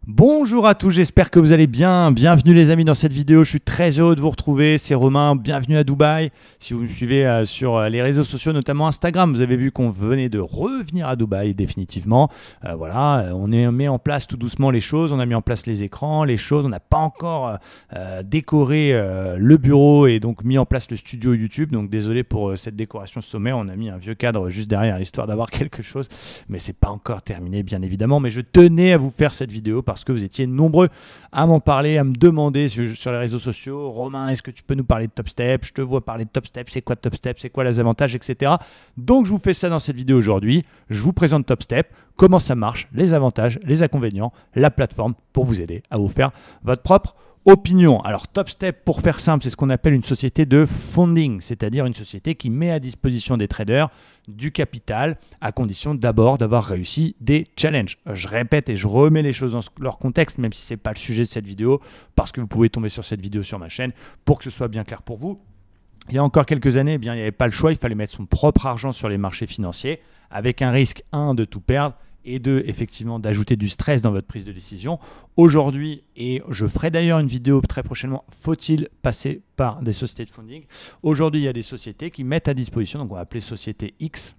Bonjour à tous, j'espère que vous allez bien. Bienvenue les amis dans cette vidéo, je suis très heureux de vous retrouver, c'est Romain, bienvenue à Dubaï. Si vous me suivez sur les réseaux sociaux, notamment Instagram, vous avez vu qu'on venait de revenir à Dubaï définitivement. On met en place tout doucement les choses, on a mis en place les écrans, les choses, on n'a pas encore décoré le bureau et donc mis en place le studio YouTube. Donc désolé pour cette décoration sommaire, on a mis un vieux cadre juste derrière histoire d'avoir quelque chose, mais c'est pas encore terminé bien évidemment. Mais je tenais à vous faire cette vidéo parce que vous étiez nombreux à m'en parler, à me demander sur les réseaux sociaux. Romain, est-ce que tu peux nous parler de TopStep? Je te vois parler de TopStep, c'est quoi TopStep, c'est quoi les avantages, etc. Donc je vous fais ça dans cette vidéo aujourd'hui. Je vous présente TopStep, comment ça marche, les avantages, les inconvénients, la plateforme pour vous aider à vous faire votre propre opinion. Alors TopStep, pour faire simple, c'est ce qu'on appelle une société de funding, c'est-à-dire une société qui met à disposition des traders du capital à condition d'abord d'avoir réussi des challenges. Je répète et je remets les choses dans leur contexte, même si ce n'est pas le sujet de cette vidéo, parce que vous pouvez tomber sur cette vidéo sur ma chaîne pour que ce soit bien clair pour vous. Il y a encore quelques années, il n'y avait pas le choix, il fallait mettre son propre argent sur les marchés financiers avec un risque, de tout perdre, et effectivement d'ajouter du stress dans votre prise de décision. Aujourd'hui, et je ferai d'ailleurs une vidéo très prochainement, faut-il passer par des sociétés de funding? Aujourd'hui, il y a des sociétés qui mettent à disposition, donc on va appeler société X,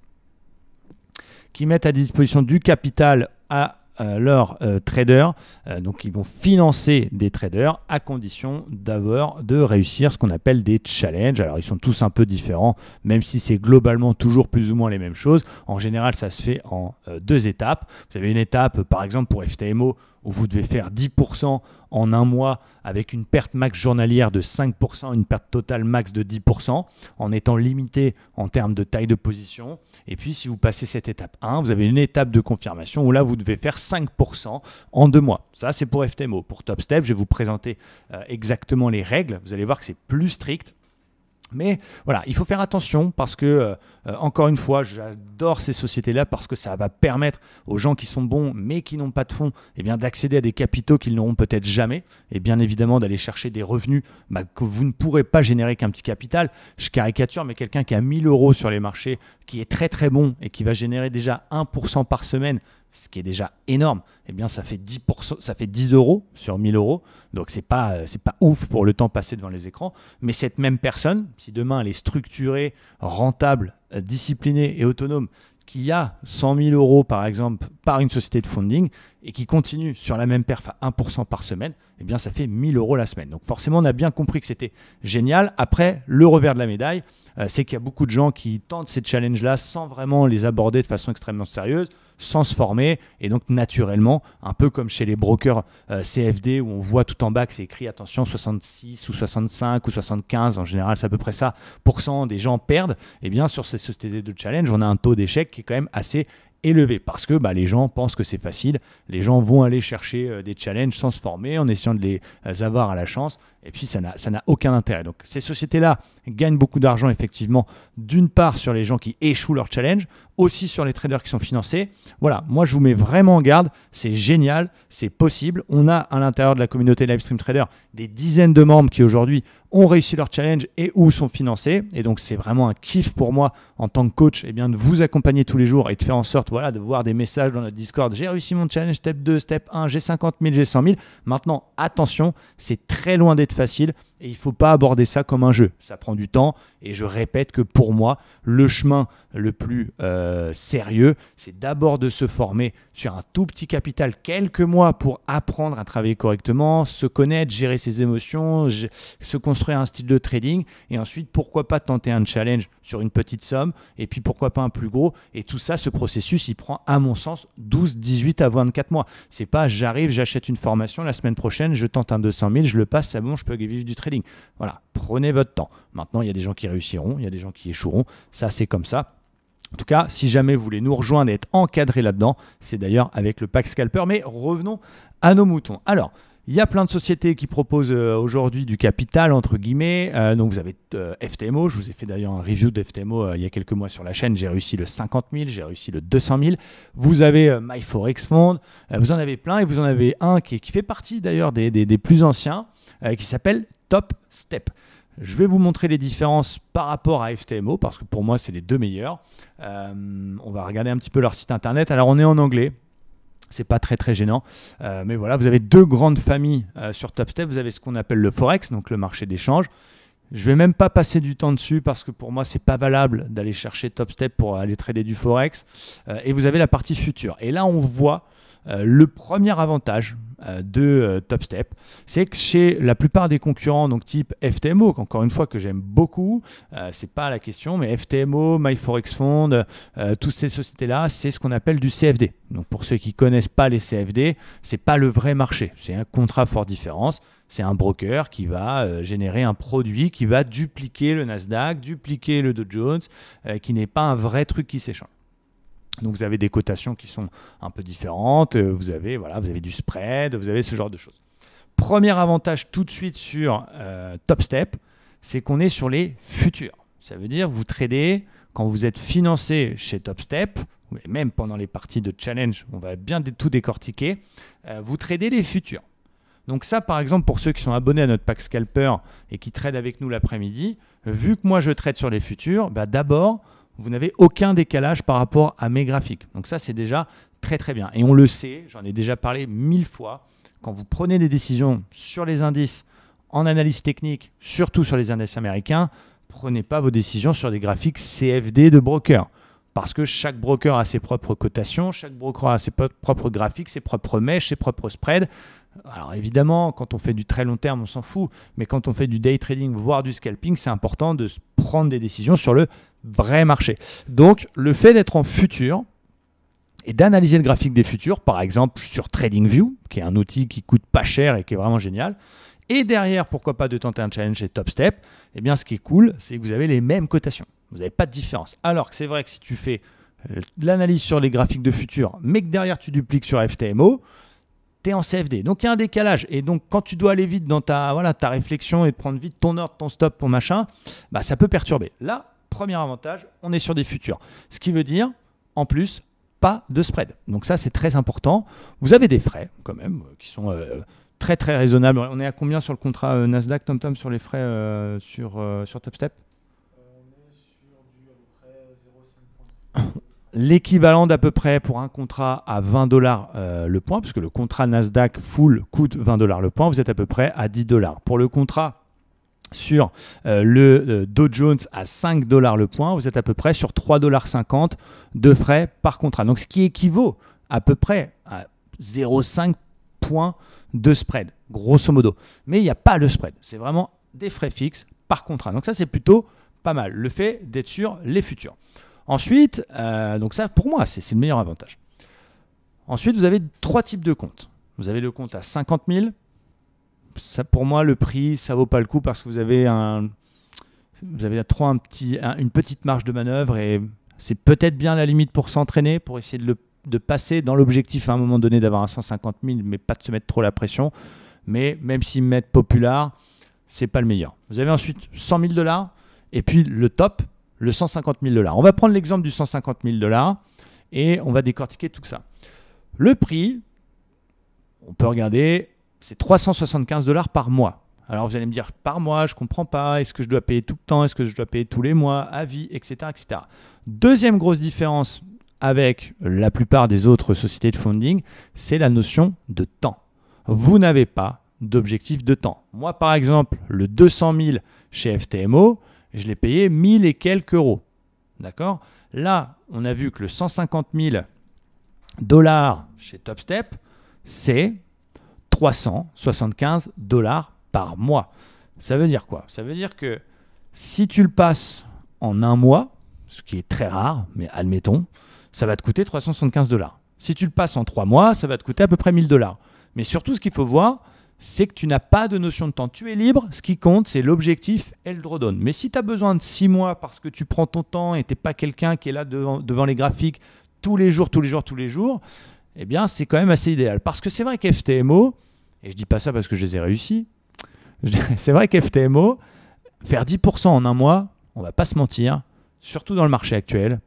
qui mettent à disposition du capital à leurs traders, donc ils vont financer des traders à condition de réussir ce qu'on appelle des challenges. Alors ils sont tous un peu différents, même si c'est globalement toujours plus ou moins les mêmes choses. En général, ça se fait en deux étapes. Vous avez une étape, par exemple pour FTMO, où vous devez faire 10% en un mois avec une perte max journalière de 5%, une perte totale max de 10%, en étant limité en termes de taille de position. Et puis, si vous passez cette étape 1, vous avez une étape de confirmation où là, vous devez faire 5% en 2 mois. Ça, c'est pour FTMO. Pour TopStep, je vais vous présenter exactement les règles. Vous allez voir que c'est plus strict. Mais voilà, il faut faire attention parce que, encore une fois, j'adore ces sociétés-là parce que ça va permettre aux gens qui sont bons mais qui n'ont pas de fonds d'accéder à des capitaux qu'ils n'auront peut-être jamais et bien évidemment d'aller chercher des revenus que vous ne pourrez pas générer qu'un petit capital. Je caricature, mais quelqu'un qui a 1000 € sur les marchés, qui est très très bon et qui va générer déjà 1% par semaine, ce qui est déjà énorme, ça fait 10%, ça fait 10 € sur 1000 €. Donc, c'est pas ouf pour le temps passé devant les écrans. Mais cette même personne, si demain elle est structurée, rentable, disciplinée et autonome, qui a 100 000 € par exemple par une société de funding et qui continue sur la même perf à 1% par semaine, ça fait 1000 € la semaine. Donc forcément, on a bien compris que c'était génial. Après, le revers de la médaille, c'est qu'il y a beaucoup de gens qui tentent ces challenges-là sans vraiment les aborder de façon extrêmement sérieuse, sans se former, et donc naturellement, un peu comme chez les brokers CFD où on voit tout en bas que c'est écrit attention 66 ou 65 ou 75, en général c'est à peu près ça, % des gens perdent, sur ces sociétés de challenge, on a un taux d'échec qui est quand même assez élevé parce que les gens pensent que c'est facile, les gens vont aller chercher des challenges sans se former en essayant de les avoir à la chance et puis ça n'a aucun intérêt. Donc ces sociétés-là gagnent beaucoup d'argent effectivement, d'une part sur les gens qui échouent leur challenge, aussi sur les traders qui sont financés. Voilà, moi je vous mets vraiment en garde, c'est génial, c'est possible. On a à l'intérieur de la communauté Livestream Trader des dizaines de membres qui aujourd'hui ont réussi leur challenge et ou sont financés. Et donc c'est vraiment un kiff pour moi en tant que coach de vous accompagner tous les jours et de faire en sorte de voir des messages dans notre Discord. J'ai réussi mon challenge step 2, step 1, j'ai 50 000, j'ai 100 000. Maintenant, attention, c'est très loin d'être facile. Et il ne faut pas aborder ça comme un jeu. Ça prend du temps. Et je répète que pour moi, le chemin le plus sérieux, c'est d'abord de se former sur un tout petit capital, quelques mois pour apprendre à travailler correctement, se connaître, gérer ses émotions, se construire un style de trading. Et ensuite, pourquoi pas tenter un challenge sur une petite somme. Et puis, pourquoi pas un plus gros. Et tout ça, ce processus, il prend, à mon sens, 12, 18 à 24 mois. C'est pas j'arrive, j'achète une formation, la semaine prochaine, je tente un 200 000, je le passe, c'est bon, je peux vivre du trading. Voilà, prenez votre temps. Maintenant, il y a des gens qui réussiront, il y a des gens qui échoueront. Ça, c'est comme ça. En tout cas, si jamais vous voulez nous rejoindre et être encadré là-dedans, c'est d'ailleurs avec le pack Scalper. Mais revenons à nos moutons. Alors, il y a plein de sociétés qui proposent aujourd'hui du capital, entre guillemets. Donc, vous avez FTMO. Je vous ai fait d'ailleurs un review de FTMO il y a quelques mois sur la chaîne. J'ai réussi le 50 000, j'ai réussi le 200 000. Vous avez MyForex Fund. Vous en avez plein et vous en avez un qui fait partie d'ailleurs des plus anciens qui s'appelle TopStep. Je vais vous montrer les différences par rapport à FTMO parce que pour moi, c'est les deux meilleurs. On va regarder un petit peu leur site internet. Alors, on est en anglais. C'est pas très très gênant, mais voilà, vous avez deux grandes familles sur TopStep. Vous avez ce qu'on appelle le Forex, donc le marché d'échange. Je vais même pas passer du temps dessus parce que pour moi, c'est pas valable d'aller chercher TopStep pour aller trader du Forex. Et vous avez la partie future. Et là, on voit le premier avantage de TopStep, c'est que chez la plupart des concurrents, donc type FTMO, encore une fois que j'aime beaucoup, c'est pas la question, mais FTMO, MyForexFund, toutes ces sociétés-là, c'est ce qu'on appelle du CFD. Donc pour ceux qui connaissent pas les CFD, c'est pas le vrai marché, c'est un contrat fort différence. C'est un broker qui va générer un produit qui va dupliquer le Nasdaq, dupliquer le Dow Jones, qui n'est pas un vrai truc qui s'échange. Donc vous avez des cotations qui sont un peu différentes, vous avez du spread, vous avez ce genre de choses. Premier avantage tout de suite sur TopStep, c'est qu'on est sur les futurs. Ça veut dire vous tradez quand vous êtes financé chez TopStep, même pendant les parties de challenge, on va bien tout décortiquer, vous tradez les futurs. Donc ça, par exemple, pour ceux qui sont abonnés à notre pack Scalper et qui tradent avec nous l'après-midi, vu que moi je trade sur les futurs, d'abord, vous n'avez aucun décalage par rapport à mes graphiques. Donc ça, c'est déjà très très bien. Et on le sait, j'en ai déjà parlé 1000 fois, quand vous prenez des décisions sur les indices en analyse technique, surtout sur les indices américains, prenez pas vos décisions sur des graphiques CFD de broker. Parce que chaque broker a ses propres cotations, chaque broker a ses propres graphiques, ses propres mèches, ses propres spreads. Alors évidemment, quand on fait du très long terme, on s'en fout. Mais quand on fait du day trading, voire du scalping, c'est important de prendre des décisions sur le vrai marché. Donc, le fait d'être en futur et d'analyser le graphique des futurs, par exemple sur TradingView, qui est un outil qui coûte pas cher et qui est vraiment génial, et derrière, pourquoi pas de tenter un challenge chez TopStep, eh bien, ce qui est cool, c'est que vous avez les mêmes cotations. Vous n'avez pas de différence. Alors que c'est vrai que si tu fais de l'analyse sur les graphiques de futurs, mais que derrière tu dupliques sur FTMO, tu es en CFD. Donc il y a un décalage. Et donc quand tu dois aller vite dans ta réflexion et prendre vite ton ordre, ton stop, ton machin, ça peut perturber. Là, premier avantage, on est sur des futurs. Ce qui veut dire, en plus, pas de spread. Donc ça, c'est très important. Vous avez des frais quand même qui sont très très raisonnables. On est à combien sur le contrat Nasdaq, TomTom, sur les frais sur TopStep? L'équivalent d'à peu près pour un contrat à 20 $ le point, puisque le contrat Nasdaq full coûte 20 $ le point, vous êtes à peu près à 10 $. Pour le contrat sur le Dow Jones à 5 $ le point, vous êtes à peu près sur 3,50 $ de frais par contrat. Donc ce qui équivaut à peu près à 0,5 points de spread, grosso modo. Mais il n'y a pas le spread, c'est vraiment des frais fixes par contrat. Donc ça, c'est plutôt pas mal, le fait d'être sur les futurs. Ensuite, donc ça pour moi, c'est le meilleur avantage. Ensuite, vous avez trois types de comptes. Vous avez le compte à 50 000. Ça, pour moi, le prix, ça vaut pas le coup parce que vous avez une petite marge de manœuvre et c'est peut-être bien la limite pour s'entraîner, pour essayer de passer dans l'objectif à un moment donné d'avoir un 150 000, mais pas de se mettre trop la pression. Mais même s'ils mettent Popular, c'est pas le meilleur. Vous avez ensuite 100 000 $ et puis le top, le 150 000 $. On va prendre l'exemple du 150 000 $ et on va décortiquer tout ça. Le prix, on peut regarder, c'est 375 $ par mois. Alors vous allez me dire, par mois, je ne comprends pas, est-ce que je dois payer tout le temps, est-ce que je dois payer tous les mois, à vie, etc., etc. Deuxième grosse différence avec la plupart des autres sociétés de funding, c'est la notion de temps. Vous n'avez pas d'objectif de temps. Moi, par exemple, le 200 000 chez FTMO, je l'ai payé 1000 et quelques euros. D'accord? Là, on a vu que le 150 000 $ chez TopStep, c'est 375 $ par mois. Ça veut dire quoi? Ça veut dire que si tu le passes en un mois, ce qui est très rare, mais admettons, ça va te coûter 375 $. Si tu le passes en 3 mois, ça va te coûter à peu près 1000 $. Mais surtout, ce qu'il faut voir, c'est que tu n'as pas de notion de temps. Tu es libre, ce qui compte, c'est l'objectif et le drawdown. Mais si tu as besoin de 6 mois parce que tu prends ton temps et tu n'es pas quelqu'un qui est là devant les graphiques tous les jours, eh bien, c'est quand même assez idéal. Parce que c'est vrai qu'FTMO, et je ne dis pas ça parce que je les ai réussis, c'est vrai qu'FTMO, faire 10% en un mois, on ne va pas se mentir, surtout dans le marché actuel,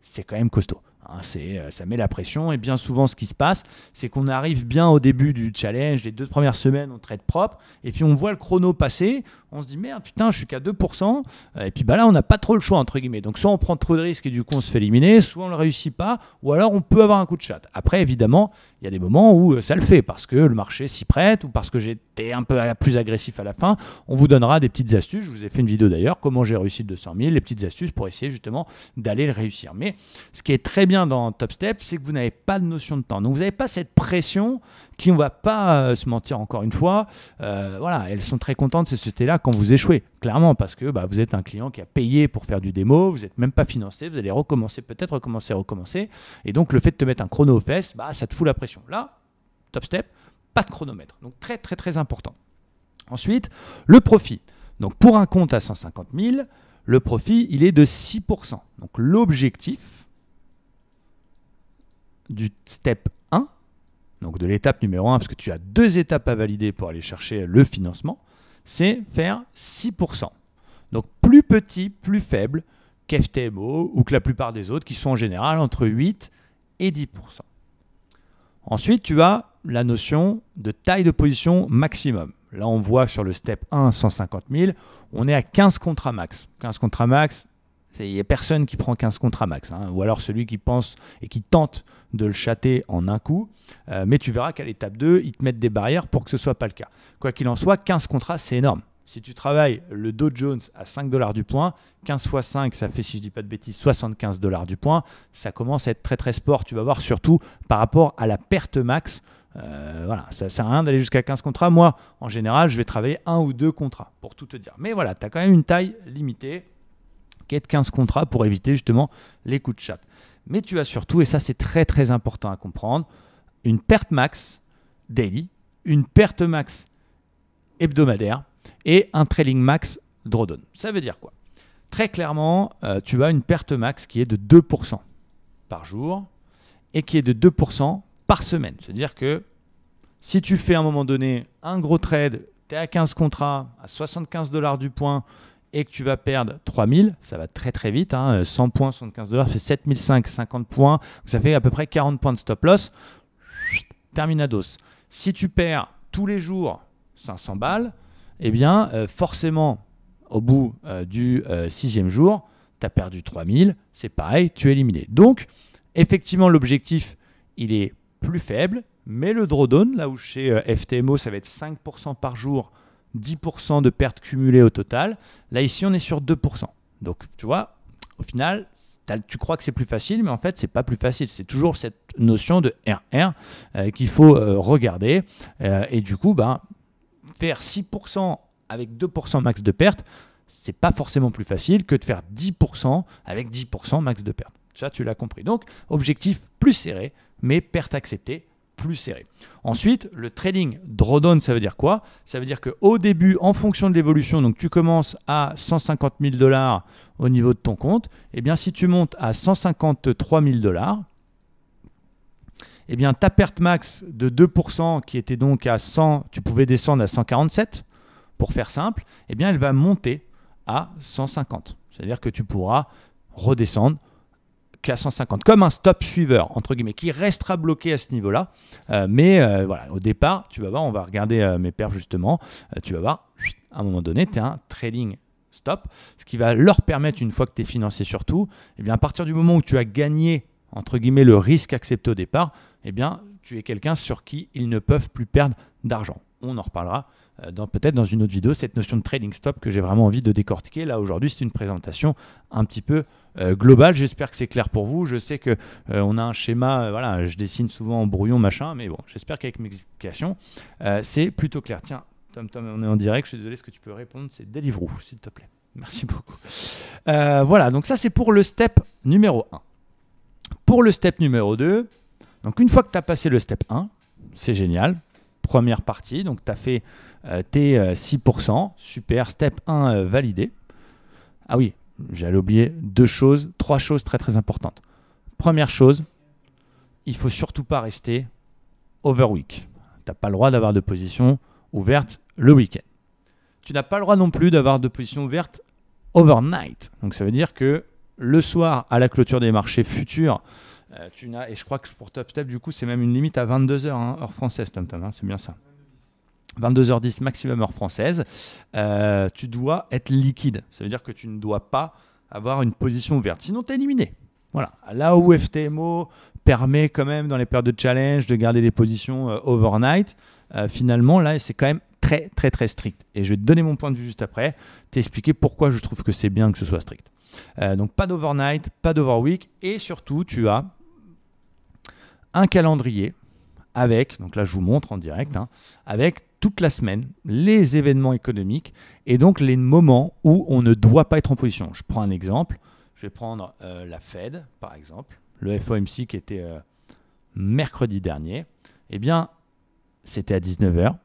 c'est quand même costaud. Ça met la pression et bien souvent ce qui se passe, c'est qu'on arrive bien au début du challenge, les 2 premières semaines on trade propre et puis on voit le chrono passer, on se dit merde, putain, je suis qu'à 2%. Et puis là, on n'a pas trop le choix, entre guillemets. Donc, soit on prend trop de risques et du coup, on se fait éliminer, soit on ne le réussit pas, ou alors on peut avoir un coup de chat. Après, évidemment, il y a des moments où ça le fait parce que le marché s'y prête ou parce que j'étais un peu plus agressif à la fin. On vous donnera des petites astuces. Je vous ai fait une vidéo d'ailleurs, comment j'ai réussi le 200 000, les petites astuces pour essayer justement d'aller le réussir. Mais ce qui est très bien dans Top Step, c'est que vous n'avez pas de notion de temps. Donc, vous n'avez pas cette pression qui, on ne va pas se mentir encore une fois, voilà, elles sont très contentes ces sociétés-là quand vous échouez, clairement, parce que vous êtes un client qui a payé pour faire du démo, vous n'êtes même pas financé, vous allez recommencer, peut-être recommencer. Et donc, le fait de te mettre un chrono aux fesses, ça te fout la pression. Là, Top Step, pas de chronomètre. Donc, très, très, très important. Ensuite, le profit. Donc, pour un compte à 150 000, le profit, il est de 6%. Donc, l'objectif du step 1, donc de l'étape numéro 1, parce que tu as 2 étapes à valider pour aller chercher le financement, c'est faire 6%. Donc, plus petit, plus faible qu'FTMO ou que la plupart des autres qui sont en général entre 8 et 10%. Ensuite, tu as la notion de taille de position maximum. Là, on voit sur le step 1, 150 000, on est à 15 contrats max. 15 contrats max, il n'y a personne qui prend 15 contrats max, hein, ou alors celui qui pense et qui tente de le chatter en un coup. Mais tu verras qu'à l'étape 2, ils te mettent des barrières pour que ce ne soit pas le cas. Quoi qu'il en soit, 15 contrats, c'est énorme. Si tu travailles le Dow Jones à 5 $ du point, 15 x 5, ça fait, si je ne dis pas de bêtises, 75 $ du point. Ça commence à être très très sport. Tu vas voir surtout par rapport à la perte max. Voilà, ça ne sert à rien d'aller jusqu'à 15 contrats. Moi, en général, je vais travailler 1 ou 2 contrats pour tout te dire. Mais voilà, tu as quand même une taille limitée qui est de 15 contrats pour éviter justement les coups de chat. Mais tu as surtout, et ça c'est très très important à comprendre, une perte max daily, une perte max hebdomadaire et un trailing max drawdown. Ça veut dire quoi? Très clairement, tu as une perte max qui est de 2% par jour et qui est de 2% par semaine. C'est-à-dire que si tu fais à un moment donné un gros trade, tu es à 15 contrats, à 75 $ du point et que tu vas perdre 3000, ça va très très vite, hein, 100 points, 75 $, c'est 7005, 50 points, ça fait à peu près 40 points de stop loss, terminados. Si tu perds tous les jours 500 balles, eh bien forcément au bout du 6e jour, tu as perdu 3000, c'est pareil, tu es éliminé. Donc effectivement l'objectif il est plus faible, mais le drawdown, là où chez FTMO ça va être 5% par jour, 10% de pertes cumulées au total. Là, ici, on est sur 2%. Donc, tu vois, au final, tu crois que c'est plus facile, mais en fait, ce n'est pas plus facile. C'est toujours cette notion de RR qu'il faut regarder. Et du coup, faire 6% avec 2% max de pertes, ce n'est pas forcément plus facile que de faire 10% avec 10% max de pertes. Ça, tu l'as compris. Donc, objectif plus serré, mais perte acceptée plus serré. Ensuite, le trading drawdown, ça veut dire quoi? Ça veut dire qu'au début, en fonction de l'évolution, donc tu commences à 150 000 $ au niveau de ton compte, et bien si tu montes à 153 000 $, et bien ta perte max de 2% qui était donc à 100, tu pouvais descendre à 147, pour faire simple, et bien elle va monter à 150. C'est-à-dire que tu pourras redescendre qu'à 150, comme un stop suiveur, entre guillemets, qui restera bloqué à ce niveau-là. Mais voilà, au départ, tu vas voir, on va regarder mes perfs justement, tu vas voir, à un moment donné, tu as un trading stop, ce qui va leur permettre, une fois que tu es financé surtout, eh bien, à partir du moment où tu as gagné, entre guillemets, le risque accepté au départ, eh bien, tu es quelqu'un sur qui ils ne peuvent plus perdre d'argent. On en reparlera peut-être dans une autre vidéo, cette notion de trading stop que j'ai vraiment envie de décortiquer. Là, aujourd'hui, c'est une présentation un petit peu globale. J'espère que c'est clair pour vous. Je sais qu'on a un schéma, voilà, je dessine souvent en brouillon, machin, mais bon, j'espère qu'avec mes explications, c'est plutôt clair. Tiens, Tom, on est en direct, je suis désolé, est-ce que tu peux répondre? C'est Deliveroo, s'il te plaît. Merci beaucoup. Voilà, donc ça, c'est pour le step numéro 1. Pour le step numéro 2, donc une fois que tu as passé le step 1, c'est génial. Première partie, donc tu as fait tes 6%, super, step 1 validé. Ah oui, j'allais oublier 3 choses très très importantes. Première chose, il ne faut surtout pas rester overweek. Tu n'as pas le droit d'avoir de position ouverte le week-end. Tu n'as pas le droit non plus d'avoir de position ouverte overnight. Donc ça veut dire que le soir, à la clôture des marchés futurs, et je crois que pour Top Step, du coup, c'est même une limite à 22 h, hein, heure française, Tom, hein, c'est bien ça. 22h10 maximum heure française, tu dois être liquide. Ça veut dire que tu ne dois pas avoir une position ouverte. Sinon, tu es éliminé. Voilà. Là où FTMO permet quand même dans les périodes de challenge de garder des positions overnight, finalement, là, c'est quand même très, très, très strict. Et je vais te donner mon point de vue juste après, t'expliquer pourquoi je trouve que c'est bien que ce soit strict. Donc, pas d'overnight, pas d'overweek, et surtout, tu as un calendrier avec, donc là, je vous montre en direct, avec toute la semaine, les événements économiques et donc les moments où on ne doit pas être en position. Je prends un exemple. Je vais prendre la Fed, par exemple, le FOMC qui était mercredi dernier. Eh bien, c'était à 19h.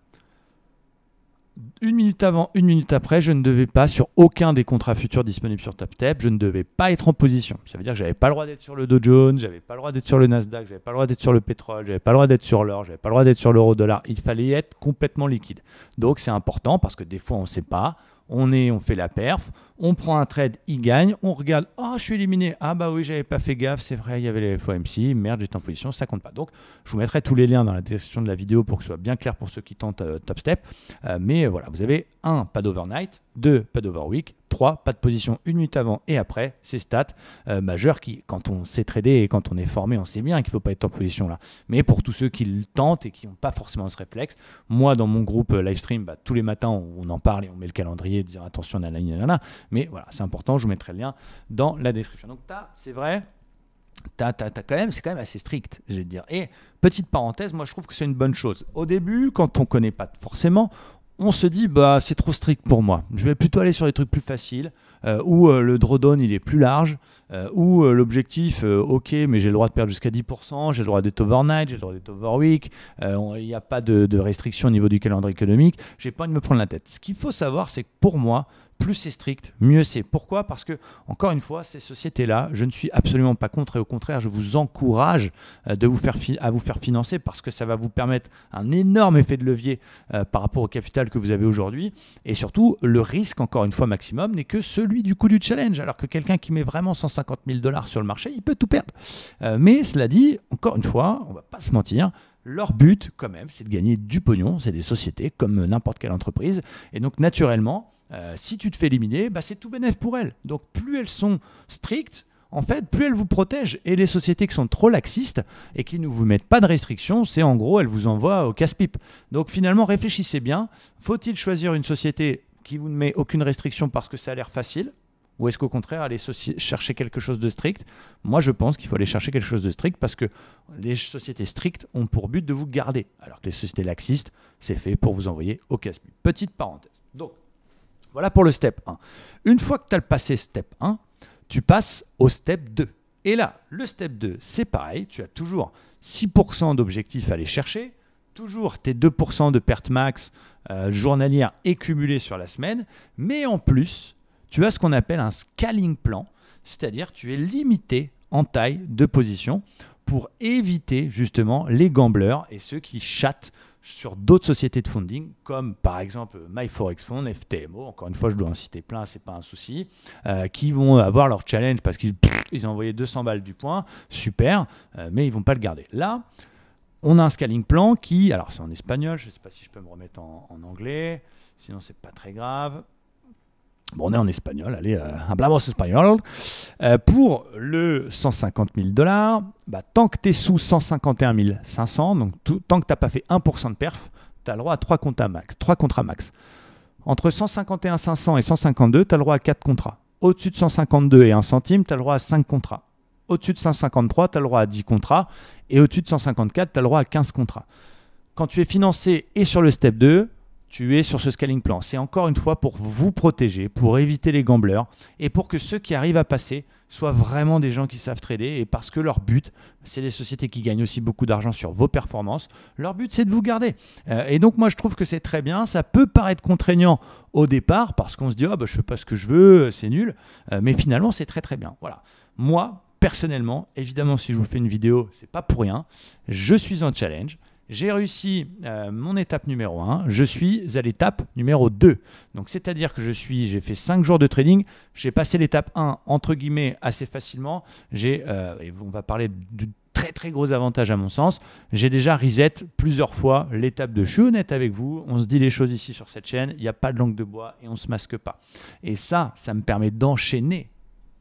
Une minute avant, une minute après, je ne devais pas, sur aucun des contrats futurs disponibles sur TopStep, je ne devais pas être en position. Ça veut dire que je n'avais pas le droit d'être sur le Dow Jones, je n'avais pas le droit d'être sur le Nasdaq, je n'avais pas le droit d'être sur le pétrole, je n'avais pas le droit d'être sur l'or, je n'avais pas le droit d'être sur l'euro-dollar. Il fallait être complètement liquide. Donc c'est important parce que des fois on ne sait pas. On fait la perf, on prend un trade, il gagne, on regarde, je suis éliminé, bah oui, j'avais pas fait gaffe, c'est vrai, il y avait les FOMC, merde, j'étais en position, ça compte pas. Donc, je vous mettrai tous les liens dans la description de la vidéo pour que ce soit bien clair pour ceux qui tentent TopStep. Mais voilà, vous avez 1, pas d'overnight, 2, pas d'overweek, 3, pas de position une minute avant et après, c'est stats majeures qui, quand on sait trader et quand on est formé, on sait bien qu'il ne faut pas être en position là. Mais pour tous ceux qui le tentent et qui n'ont pas forcément ce réflexe, moi, dans mon groupe Livestream, tous les matins, on en parle et on met le calendrier, de dire attention, nanana. Mais voilà, c'est important, je vous mettrai le lien dans la description. Donc, c'est vrai, c'est quand même assez strict, je vais te dire. Et petite parenthèse, moi, je trouve que c'est une bonne chose. Au début, quand on ne connaît pas forcément, on se dit c'est trop strict pour moi. Je vais plutôt aller sur des trucs plus faciles où le drawdown il est plus large, où l'objectif ok mais j'ai le droit de perdre jusqu'à 10%, j'ai le droit d'être overnight, j'ai le droit d'être overweek, il n'y a pas de restriction au niveau du calendrier économique, j'ai pas envie de me prendre la tête. Ce qu'il faut savoir c'est que pour moi, plus c'est strict, mieux c'est. Pourquoi ? Parce que, encore une fois, ces sociétés-là, je ne suis absolument pas contre et au contraire, je vous encourage à vous faire financer parce que ça va vous permettre un énorme effet de levier par rapport au capital que vous avez aujourd'hui. Et surtout, le risque, encore une fois, maximum, n'est que celui du coût du challenge. Alors que quelqu'un qui met vraiment 150 000 $ sur le marché, il peut tout perdre. Mais cela dit, encore une fois, on ne va pas se mentir, leur but, quand même, c'est de gagner du pognon. C'est des sociétés comme n'importe quelle entreprise. Et donc, naturellement, si tu te fais éliminer, c'est tout bénef pour elles. Donc, plus elles sont strictes, en fait, plus elles vous protègent. Et les sociétés qui sont trop laxistes et qui ne vous mettent pas de restrictions, c'est en gros, elles vous envoient au casse-pipe. Donc, finalement, réfléchissez bien. Faut-il choisir une société qui vous ne met aucune restriction parce que ça a l'air facile ? Ou est-ce qu'au contraire, aller chercher quelque chose de strict ? Moi, je pense qu'il faut aller chercher quelque chose de strict parce que les sociétés strictes ont pour but de vous garder. Alors que les sociétés laxistes, c'est fait pour vous envoyer au casse-pipe. Petite parenthèse. Donc, voilà pour le step 1. Une fois que tu as passé step 1, tu passes au step 2. Et là, le step 2, c'est pareil. Tu as toujours 6% d'objectifs à aller chercher, toujours tes 2% de perte max journalière et cumulée sur la semaine, mais en plus, tu as ce qu'on appelle un scaling plan, c'est-à-dire tu es limité en taille de position pour éviter justement les gamblers et ceux qui chattent sur d'autres sociétés de funding, comme par exemple MyForexFund, FTMO, encore une fois je dois en citer plein, c'est pas un souci, qui vont avoir leur challenge parce qu'ils ont envoyé 200 balles du point, super, mais ils vont pas le garder. Là, on a un scaling plan qui, alors c'est en espagnol, je ne sais pas si je peux me remettre en anglais, sinon c'est pas très grave. Bon, on est en espagnol, allez, hablamos espagnol. Pour le 150 000 $, tant que tu es sous 151 500, donc tant que tu n'as pas fait 1% de perf, tu as le droit à 3 contrats max. Entre 151 500 et 152, tu as le droit à 4 contrats. Au-dessus de 152 et 1 centime, tu as le droit à 5 contrats. Au-dessus de 153, tu as le droit à 10 contrats. Et au-dessus de 154, tu as le droit à 15 contrats. Quand tu es financé et sur le step 2, tu es sur ce scaling plan. C'est encore une fois pour vous protéger, pour éviter les gamblers et pour que ceux qui arrivent à passer soient vraiment des gens qui savent trader et parce que leur but, c'est des sociétés qui gagnent aussi beaucoup d'argent sur vos performances. Leur but, c'est de vous garder. Et donc, moi, je trouve que c'est très bien. Ça peut paraître contraignant au départ parce qu'on se dit « je ne fais pas ce que je veux, c'est nul ». Mais finalement, c'est très, très bien. Voilà. Moi, personnellement, évidemment, si je vous fais une vidéo, ce n'est pas pour rien. Je suis en challenge. J'ai réussi mon étape numéro 1, je suis à l'étape numéro 2. Donc, c'est-à-dire que j'ai fait 5 jours de trading, j'ai passé l'étape 1, entre guillemets, assez facilement. On va parler du très très gros avantage à mon sens. J'ai déjà reset plusieurs fois l'étape 2. Je suis honnête avec vous, on se dit les choses ici sur cette chaîne, il n'y a pas de langue de bois et on ne se masque pas. Et ça me permet d'enchaîner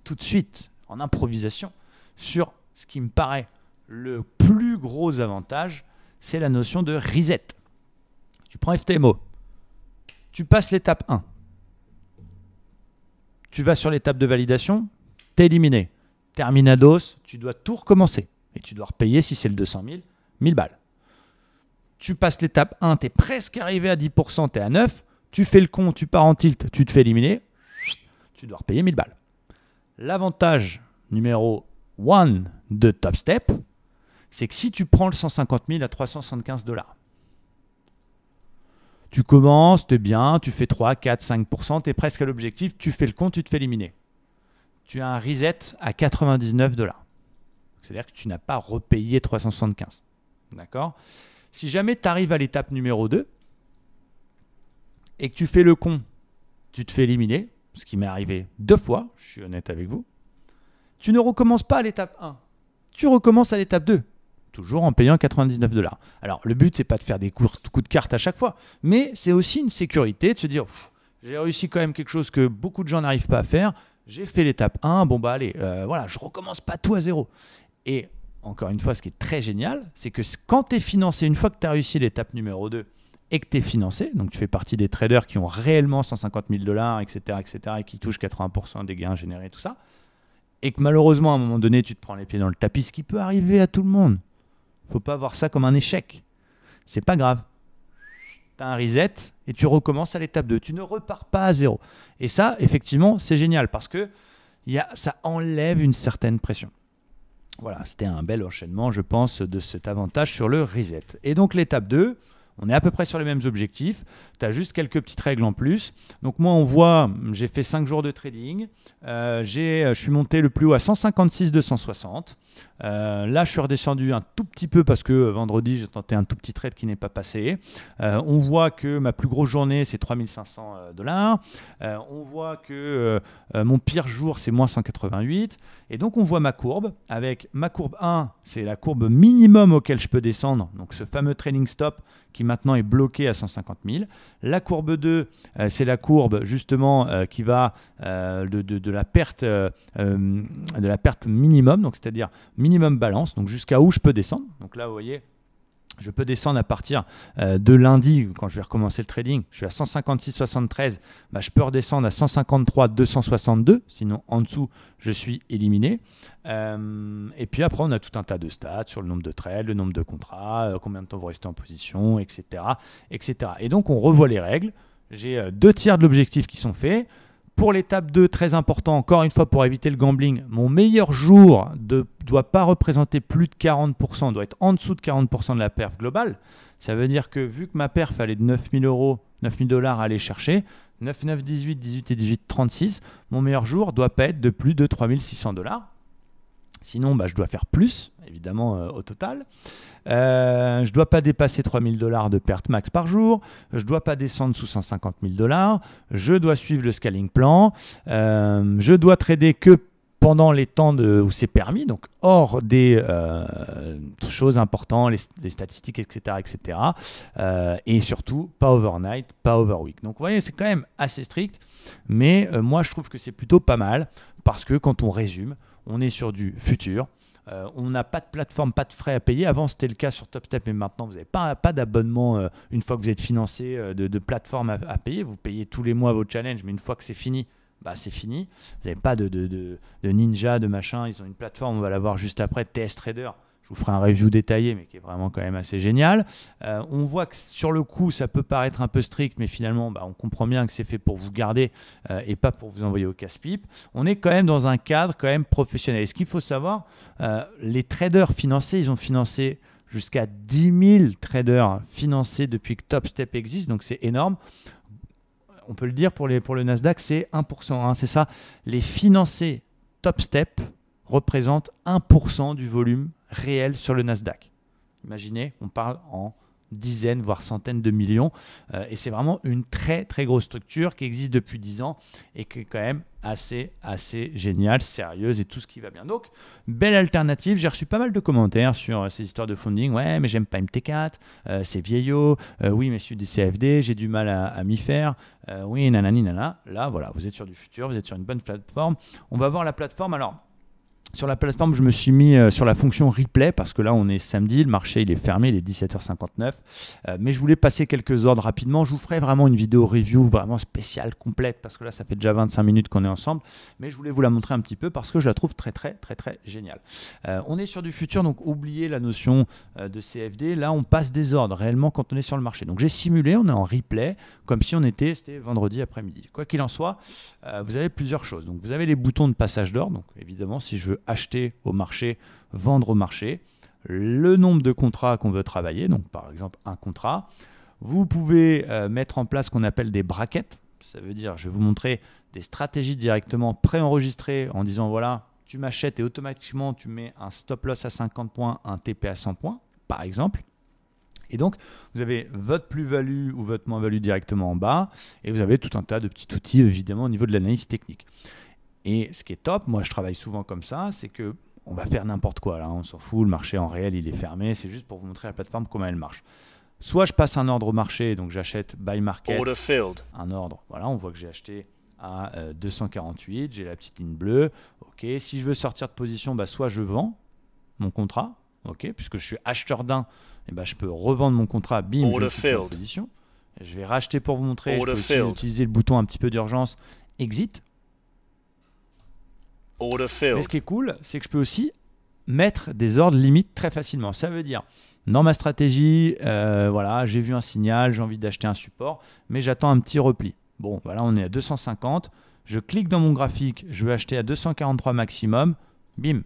tout de suite en improvisation sur ce qui me paraît le plus gros avantage, c'est la notion de reset. Tu prends FTMO, tu passes l'étape 1, tu vas sur l'étape de validation, t'es éliminé. Terminados, tu dois tout recommencer. Et tu dois repayer, si c'est le 200 000, 1000 balles. Tu passes l'étape 1, tu es presque arrivé à 10%, tu es à 9, tu fais le con, tu pars en tilt, tu te fais éliminer, tu dois repayer 1000 balles. L'avantage numéro 1 de Top Step, c'est que si tu prends le 150 000 à 375 $, tu commences, tu es bien, tu fais 3, 4, 5%, tu es presque à l'objectif, tu fais le con, tu te fais éliminer. Tu as un reset à 99 $. C'est-à-dire que tu n'as pas repayé 375. D'accord ? Si jamais tu arrives à l'étape numéro 2 et que tu fais le con, tu te fais éliminer, ce qui m'est arrivé 2 fois, je suis honnête avec vous, tu ne recommences pas à l'étape 1. Tu recommences à l'étape 2, toujours en payant 99 $. Alors, le but, c'est pas de faire des coups de carte à chaque fois, mais c'est aussi une sécurité de se dire, j'ai réussi quand même quelque chose que beaucoup de gens n'arrivent pas à faire, j'ai fait l'étape 1, bon bah allez, voilà, je recommence pas tout à zéro. Et encore une fois, ce qui est très génial, c'est que quand tu es financé, une fois que tu as réussi l'étape numéro 2 et que tu es financé, donc tu fais partie des traders qui ont réellement 150 000 $, etc., et qui touchent 80% des gains générés, tout ça, et que malheureusement, à un moment donné, tu te prends les pieds dans le tapis, ce qui peut arriver à tout le monde. Il ne faut pas voir ça comme un échec. C'est pas grave. Tu as un reset et tu recommences à l'étape 2. Tu ne repars pas à zéro. Et ça, effectivement, c'est génial parce que ça enlève une certaine pression. Voilà, c'était un bel enchaînement, je pense, de cet avantage sur le reset. Et donc, l'étape 2, on est à peu près sur les mêmes objectifs. Tu as juste quelques petites règles en plus. Donc, moi, on voit, j'ai fait 5 jours de trading. Je suis monté le plus haut à 156 260. Là, je suis redescendu un tout petit peu parce que vendredi, j'ai tenté un tout petit trade qui n'est pas passé. On voit que ma plus grosse journée, c'est 3500 $. On voit que mon pire jour, c'est moins 188. Et donc, on voit ma courbe. Avec ma courbe 1, c'est la courbe minimum auquel je peux descendre. Donc, ce fameux trailing stop qui maintenant est bloqué à 150 000. La courbe 2, c'est la courbe justement qui va de la perte minimum, donc c'est-à-dire minimum balance, donc jusqu'à où je peux descendre. Donc là, vous voyez, je peux descendre à partir de lundi, quand je vais recommencer le trading. Je suis à 156,73. Bah, je peux redescendre à 153,262. Sinon, en dessous, je suis éliminé. Et puis après, on a tout un tas de stats sur le nombre de trades, le nombre de contrats, combien de temps vous restez en position, etc., etc. Et donc, on revoit les règles. J'ai 2 tiers de l'objectif qui sont faits. Pour l'étape 2, très important, encore une fois pour éviter le gambling, mon meilleur jour ne doit pas représenter plus de 40%, doit être en dessous de 40% de la perf globale. Ça veut dire que vu que ma perf allait de 9 000 $ à aller chercher, 9, 9, 18, 18 et 18, 36, mon meilleur jour ne doit pas être de plus de 3 600 $. Sinon, bah, je dois faire plus, évidemment, au total. Je ne dois pas dépasser 3 000 $ de perte max par jour. Je ne dois pas descendre sous 150 000 $. Je dois suivre le scaling plan. Je dois trader que pendant les temps où c'est permis, donc hors des choses importantes, les statistiques, etc. etc. Et surtout, pas overnight, pas overweek. Donc, vous voyez, c'est quand même assez strict. Mais moi, je trouve que c'est plutôt pas mal parce que quand on résume, on est sur du futur. On n'a pas de plateforme, pas de frais à payer. Avant, c'était le cas sur TopStep, mais maintenant, vous n'avez pas d'abonnement une fois que vous êtes financé de plateforme à payer. Vous payez tous les mois vos challenges, mais une fois que c'est fini, bah, c'est fini. Vous n'avez pas de ninja, de machin. Ils ont une plateforme, on va la voir juste après, TS Trader. Je vous ferai un review détaillé, mais qui est vraiment quand même assez génial. On voit que sur le coup, ça peut paraître un peu strict, mais finalement, bah, on comprend bien que c'est fait pour vous garder et pas pour vous envoyer au casse-pipe. On est quand même dans un cadre quand même professionnel. Et ce qu'il faut savoir, les traders financés, ils ont financé jusqu'à 10 000 traders financés depuis que TopStep existe, donc c'est énorme. On peut le dire pour le Nasdaq, c'est 1%. Hein, c'est ça. Les financés TopStep représentent 1% du volume réel sur le Nasdaq. Imaginez, on parle en dizaines, voire centaines de millions. Et c'est vraiment une très très grosse structure qui existe depuis 10 ans et qui est quand même assez géniale, sérieuse et tout ce qui va bien. Donc, belle alternative. J'ai reçu pas mal de commentaires sur ces histoires de funding. Ouais, mais j'aime pas MT4, c'est vieillot. Oui, mais je suis du CFD, j'ai du mal à m'y faire. Oui, nanani, nana. Là, voilà, vous êtes sur du futur, vous êtes sur une bonne plateforme. On va voir la plateforme. Alors, sur la plateforme, je me suis mis sur la fonction replay parce que là, on est samedi, le marché il est fermé, il est 17h59. Mais je voulais passer quelques ordres rapidement. Je vous ferai vraiment une vidéo review vraiment spéciale, complète, parce que là, ça fait déjà 25 minutes qu'on est ensemble. Mais je voulais vous la montrer un petit peu parce que je la trouve très géniale. On est sur du futur, donc oubliez la notion de CFD. Là, on passe des ordres réellement quand on est sur le marché. Donc j'ai simulé, on est en replay, comme si c'était vendredi après-midi. Quoi qu'il en soit, vous avez plusieurs choses. Donc vous avez les boutons de passage d'ordre. Donc évidemment, si je veux acheter au marché, vendre au marché, le nombre de contrats qu'on veut travailler, donc par exemple un contrat. Vous pouvez mettre en place ce qu'on appelle des brackets. Ça veut dire, je vais vous montrer des stratégies directement préenregistrées en disant voilà, tu m'achètes et automatiquement tu mets un stop loss à 50 points, un TP à 100 points, par exemple. Et donc, vous avez votre plus-value ou votre moins-value directement en bas et vous avez tout un tas de petits outils évidemment au niveau de l'analyse technique. Et ce qui est top, moi je travaille souvent comme ça, c'est que on va faire n'importe quoi là, on s'en fout, le marché en réel il est fermé, c'est juste pour vous montrer la plateforme comment elle marche. Soit je passe un ordre au marché, donc j'achète buy market, un ordre, voilà, on voit que j'ai acheté à 248, j'ai la petite ligne bleue, ok, si je veux sortir de position, soit je vends mon contrat, ok, puisque je suis acheteur d'un, je peux revendre mon contrat, bim, je suis en position, je vais racheter pour vous montrer, je peux aussi utiliser le bouton un petit peu d'urgence, exit. Mais ce qui est cool, c'est que je peux aussi mettre des ordres limites très facilement. Ça veut dire, dans ma stratégie, voilà, j'ai vu un signal, j'ai envie d'acheter un support, mais j'attends un petit repli. Bon, voilà, on est à 250. Je clique dans mon graphique, je veux acheter à 243 maximum. Bim,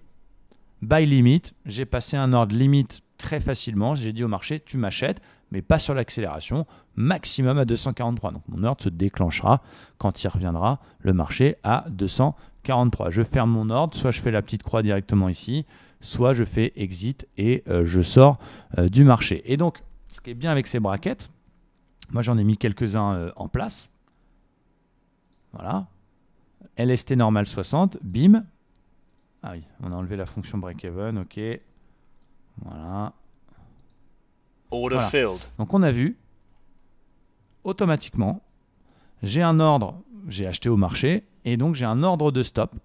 buy limit. J'ai passé un ordre limite très facilement. J'ai dit au marché, tu m'achètes, mais pas sur l'accélération, maximum à 243. Donc mon ordre se déclenchera quand il reviendra le marché à 243. Je ferme mon ordre, soit je fais la petite croix directement ici, soit je fais exit et je sors du marché. Et donc, ce qui est bien avec ces brackets, moi j'en ai mis quelques-uns en place. Voilà. LST normal 60, bim. Ah oui, on a enlevé la fonction break-even, ok. Voilà. Voilà. Donc on a vu, automatiquement, j'ai un ordre, j'ai acheté au marché, et donc j'ai un ordre de stop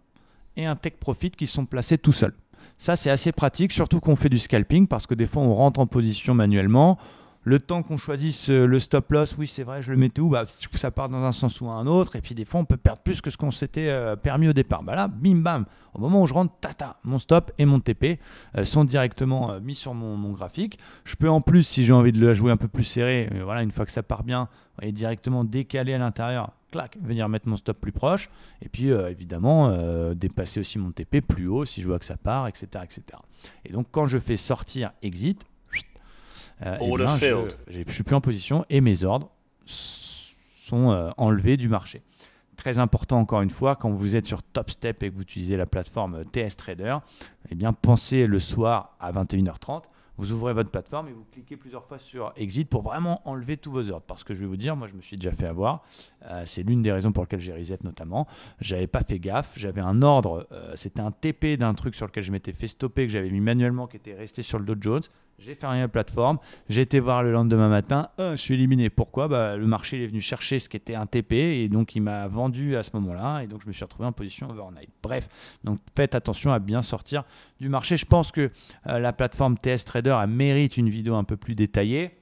et un take profit qui sont placés tout seuls. Ça c'est assez pratique, surtout qu'on fait du scalping, parce que des fois on rentre en position manuellement. Le temps qu'on choisisse le stop loss, oui c'est vrai, je le mettais où, ça part dans un sens ou un autre, et puis des fois on peut perdre plus que ce qu'on s'était permis au départ. Là, bim bam, au moment où je rentre, mon stop et mon TP sont directement mis sur mon graphique. Je peux en plus, si j'ai envie de le jouer un peu plus serré, voilà, une fois que ça part bien, et directement décaler à l'intérieur, clac, venir mettre mon stop plus proche, et puis évidemment dépasser aussi mon TP plus haut si je vois que ça part, etc. Et donc quand je fais sortir exit, je suis plus en position et mes ordres sont enlevés du marché. Très important encore une fois, quand vous êtes sur Top Step et que vous utilisez la plateforme TS Trader, pensez le soir à 21h30, vous ouvrez votre plateforme et vous cliquez plusieurs fois sur Exit pour vraiment enlever tous vos ordres. Parce que je vais vous dire, moi je me suis déjà fait avoir, c'est l'une des raisons pour lesquelles j'ai reset notamment, j'avais pas fait gaffe, j'avais un ordre, c'était un TP d'un truc sur lequel je m'étais fait stopper, que j'avais mis manuellement, qui était resté sur le Dow Jones. J'ai fermé la plateforme, j'ai été voir le lendemain matin, je suis éliminé. Pourquoi ? Le marché il est venu chercher ce qui était un TP et donc il m'a vendu à ce moment-là et donc je me suis retrouvé en position overnight. Bref, donc faites attention à bien sortir du marché. Je pense que la plateforme TS Trader elle mérite une vidéo un peu plus détaillée,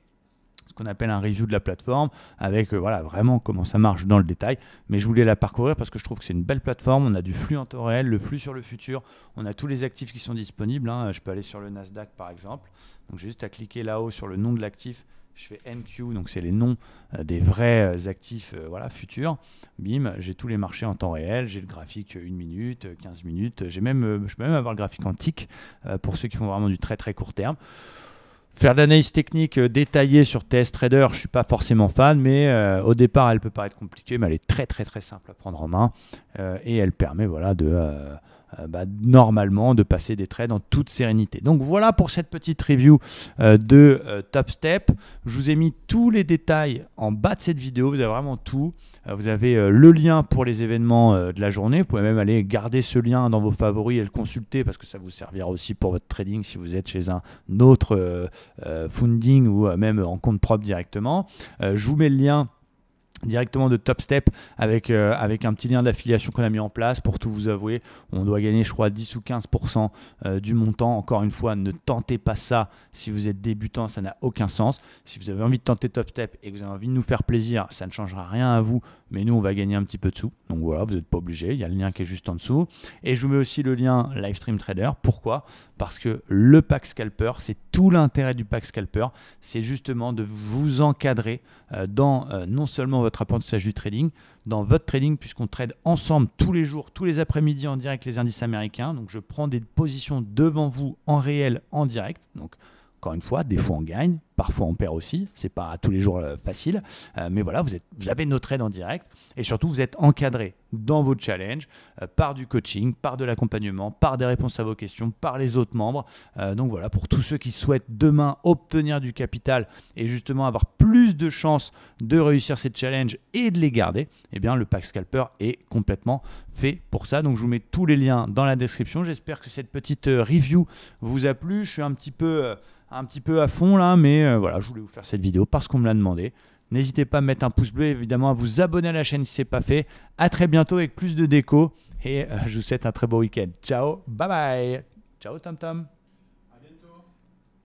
ce qu'on appelle un review de la plateforme avec voilà, vraiment comment ça marche dans le détail. Mais je voulais la parcourir parce que je trouve que c'est une belle plateforme. On a du flux en temps réel, le flux sur le futur. On a tous les actifs qui sont disponibles. Je peux aller sur le Nasdaq par exemple. Donc j'ai juste à cliquer là-haut sur le nom de l'actif. Je fais NQ, donc c'est les noms des vrais actifs voilà, futurs. Bim, j'ai tous les marchés en temps réel. J'ai le graphique 1 minute, 15 minutes. Je peux même avoir le graphique en tick pour ceux qui font vraiment du très très court terme. Faire de l'analyse technique détaillée sur TS Trader, je ne suis pas forcément fan, mais au départ, elle peut paraître compliquée, mais elle est très très très simple à prendre en main et elle permet voilà, normalement de passer des trades en toute sérénité. Donc voilà pour cette petite review de TopStep. Je vous ai mis tous les détails en bas de cette vidéo, vous avez vraiment tout. Vous avez le lien pour les événements de la journée. Vous pouvez même aller garder ce lien dans vos favoris et le consulter parce que ça vous servira aussi pour votre trading si vous êtes chez un autre funding ou même en compte propre directement. Je vous mets le lien directement de TopStep avec un petit lien d'affiliation qu'on a mis en place. Pour tout vous avouer, on doit gagner je crois 10 ou 15% du montant. Encore une fois, ne tentez pas ça si vous êtes débutant, ça n'a aucun sens. Si vous avez envie de tenter TopStep et que vous avez envie de nous faire plaisir, ça ne changera rien à vous, mais nous on va gagner un petit peu de sous. Donc voilà, vous n'êtes pas obligé, il y a le lien qui est juste en dessous. Et je vous mets aussi le lien Livestream Trader. Pourquoi ? Parce que le pack scalper, c'est tout l'intérêt du pack scalper, c'est justement de vous encadrer dans non seulement votre apprentissage du trading, dans votre trading, puisqu'on trade ensemble tous les jours, tous les après-midi en direct les indices américains. Donc je prends des positions devant vous en réel, en direct. Donc encore une fois, des fois on gagne, parfois on perd aussi, c'est pas tous les jours facile, mais voilà, vous avez nos trades en direct et surtout vous êtes encadré dans vos challenges par du coaching, par de l'accompagnement, par des réponses à vos questions, par les autres membres. Donc voilà, pour tous ceux qui souhaitent demain obtenir du capital et justement avoir plus de chances de réussir ces challenges et de les garder, eh bien le pack scalper est complètement fait pour ça. Donc je vous mets tous les liens dans la description. J'espère que cette petite review vous a plu. Je suis un petit peu à fond là, mais voilà, je voulais vous faire cette vidéo parce qu'on me l'a demandé. N'hésitez pas à mettre un pouce bleu, évidemment à vous abonner à la chaîne si ce n'est pas fait. À très bientôt avec plus de déco et je vous souhaite un très beau week-end. Ciao, bye bye. Ciao Tom Tom.